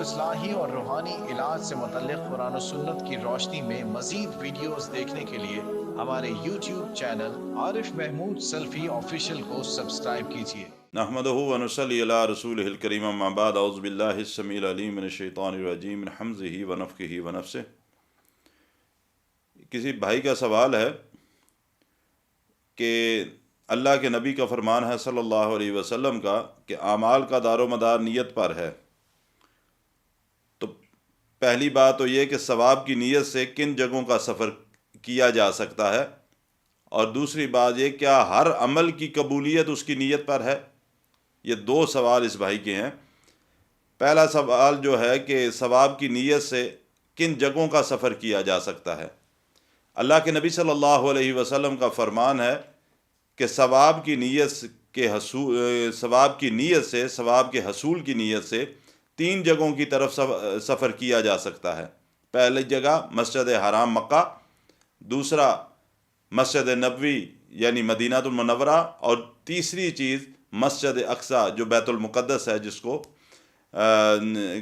اصلاحی اور روحانی علاج سے متعلق قرآن و سنت کی روشنی میں مزید ویڈیوز دیکھنے کے لیے ہمارے یوٹیوب چینل عارف محمود سلفی آفیشیل کو سبسکرائب کیجیے۔ نحمدہ و نصلی علی رسولہ الکریم، اما بعد، اعوذ باللہ السمیع العلیم من الشیطان الرجیم من حمزہ و نفخہ و نفثہ۔ کسی بھائی کا سوال ہے کہ اللہ کے نبی کا فرمان ہے صلی اللہ علیہ وسلم کا کہ اعمال کا دار و مدار نیت پر ہے، تو پہلی بات تو یہ کہ ثواب کی نیت سے کن جگہوں کا سفر کیا جا سکتا ہے، اور دوسری بات یہ کیا ہر عمل کی قبولیت اس کی نیت پر ہے؟ یہ دو سوال اس بھائی کے ہیں۔ پہلا سوال جو ہے کہ ثواب کی نیت سے کن جگہوں کا سفر کیا جا سکتا ہے؟ اللہ کے نبی صلی اللہ علیہ وسلم کا فرمان ہے کہ ثواب کی نیت سے ثواب کے حصول کی نیت سے 3 جگہوں کی طرف سفر کیا جا سکتا ہے۔ پہلی جگہ مسجد حرام مکہ، دوسرا مسجد نبوی یعنی مدینہ المنورہ، اور تیسری چیز مسجد اقصی جو بیت المقدس ہے، جس کو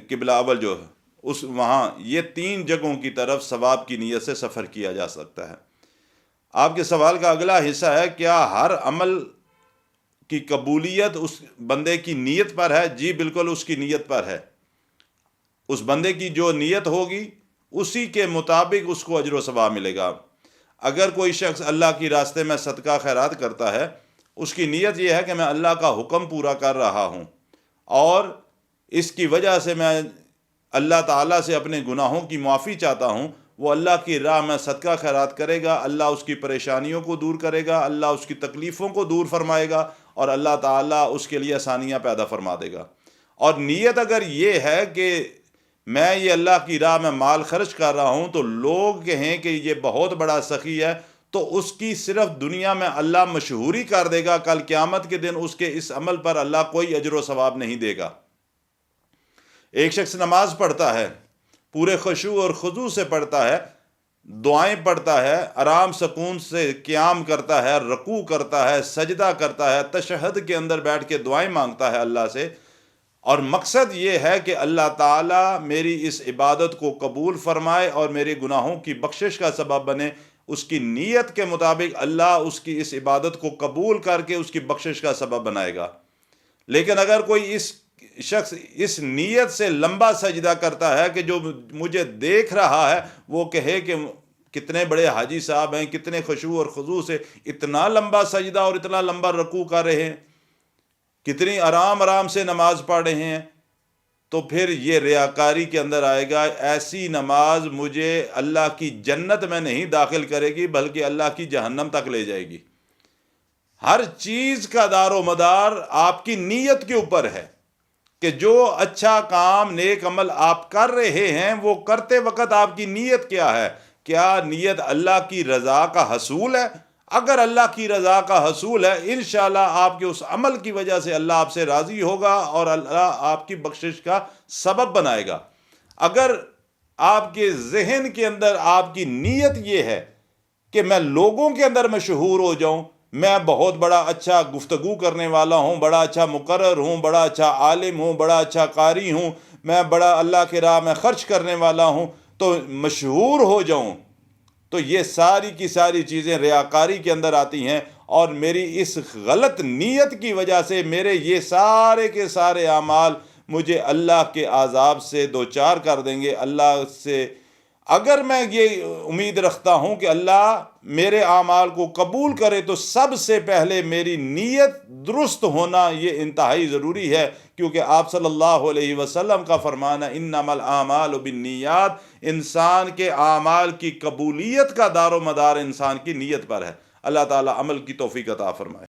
قبلہ اول جو ہے وہاں، یہ 3 جگہوں کی طرف ثواب کی نیت سے سفر کیا جا سکتا ہے۔ آپ کے سوال کا اگلا حصہ ہے کیا ہر عمل کی قبولیت اس بندے کی نیت پر ہے؟ جی بالکل، اس کی نیت پر ہے۔ اس بندے کی جو نیت ہوگی اسی کے مطابق اس کو اجر و ثواب ملے گا۔ اگر کوئی شخص اللہ کی راستے میں صدقہ خیرات کرتا ہے، اس کی نیت یہ ہے کہ میں اللہ کا حکم پورا کر رہا ہوں اور اس کی وجہ سے میں اللہ تعالیٰ سے اپنے گناہوں کی معافی چاہتا ہوں، وہ اللہ کی راہ میں صدقہ خیرات کرے گا، اللہ اس کی پریشانیوں کو دور کرے گا، اللہ اس کی تکلیفوں کو دور فرمائے گا، اور اللہ تعالیٰ اس کے لیے آسانیاں پیدا فرما دے گا۔ اور نیت اگر یہ ہے کہ میں یہ اللہ کی راہ میں مال خرچ کر رہا ہوں تو لوگ کہیں کہ یہ بہت بڑا سخی ہے، تو اس کی صرف دنیا میں اللہ مشہوری کر دے گا، کل قیامت کے دن اس کے اس عمل پر اللہ کوئی اجر و ثواب نہیں دے گا۔ ایک شخص نماز پڑھتا ہے، پورے خشوع اور خضوع سے پڑھتا ہے، دعائیں پڑھتا ہے، آرام سکون سے قیام کرتا ہے، رکوع کرتا ہے، سجدہ کرتا ہے، تشہد کے اندر بیٹھ کے دعائیں مانگتا ہے اللہ سے، اور مقصد یہ ہے کہ اللہ تعالیٰ میری اس عبادت کو قبول فرمائے اور میرے گناہوں کی بخشش کا سبب بنے۔ اس کی نیت کے مطابق اللہ اس کی اس عبادت کو قبول کر کے اس کی بخشش کا سبب بنائے گا۔ لیکن اگر کوئی اس شخص اس نیت سے لمبا سجدہ کرتا ہے کہ جو مجھے دیکھ رہا ہے وہ کہے کہ کتنے بڑے حاجی صاحب ہیں، کتنے خشوع اور خضوع سے اتنا لمبا سجدہ اور اتنا لمبا رکوع کر رہے ہیں، کتنی آرام سے نماز پڑھ رہے ہیں، تو پھر یہ ریاکاری کے اندر آئے گا۔ ایسی نماز مجھے اللہ کی جنت میں نہیں داخل کرے گی بلکہ اللہ کی جہنم تک لے جائے گی۔ ہر چیز کا دار و مدار آپ کی نیت کے اوپر ہے کہ جو اچھا کام، نیک عمل آپ کر رہے ہیں وہ کرتے وقت آپ کی نیت کیا ہے؟ کیا نیت اللہ کی رضا کا حصول ہے؟ اگر اللہ کی رضا کا حصول ہے، انشاءاللہ آپ کے اس عمل کی وجہ سے اللہ آپ سے راضی ہوگا اور اللہ آپ کی بخشش کا سبب بنائے گا۔ اگر آپ کے ذہن کے اندر آپ کی نیت یہ ہے کہ میں لوگوں کے اندر مشہور ہو جاؤں، میں بہت بڑا اچھا گفتگو کرنے والا ہوں، بڑا اچھا مقرر ہوں، بڑا اچھا عالم ہوں، بڑا اچھا قاری ہوں، میں بڑا اللہ کے راہ میں خرچ کرنے والا ہوں، تو مشہور ہو جاؤں، تو یہ ساری کی ساری چیزیں ریاکاری کے اندر آتی ہیں، اور میری اس غلط نیت کی وجہ سے میرے یہ سارے کے سارے اعمال مجھے اللہ کے عذاب سے دوچار کر دیں گے۔ اللہ سے اگر میں یہ امید رکھتا ہوں کہ اللہ میرے اعمال کو قبول کرے تو سب سے پہلے میری نیت درست ہونا یہ انتہائی ضروری ہے، کیونکہ آپ صلی اللہ علیہ وسلم کا فرمان ہے انما الاعمال بالنیات، انسان کے اعمال کی قبولیت کا دار و مدار انسان کی نیت پر ہے۔ اللہ تعالی عمل کی توفیق عطا فرمائے۔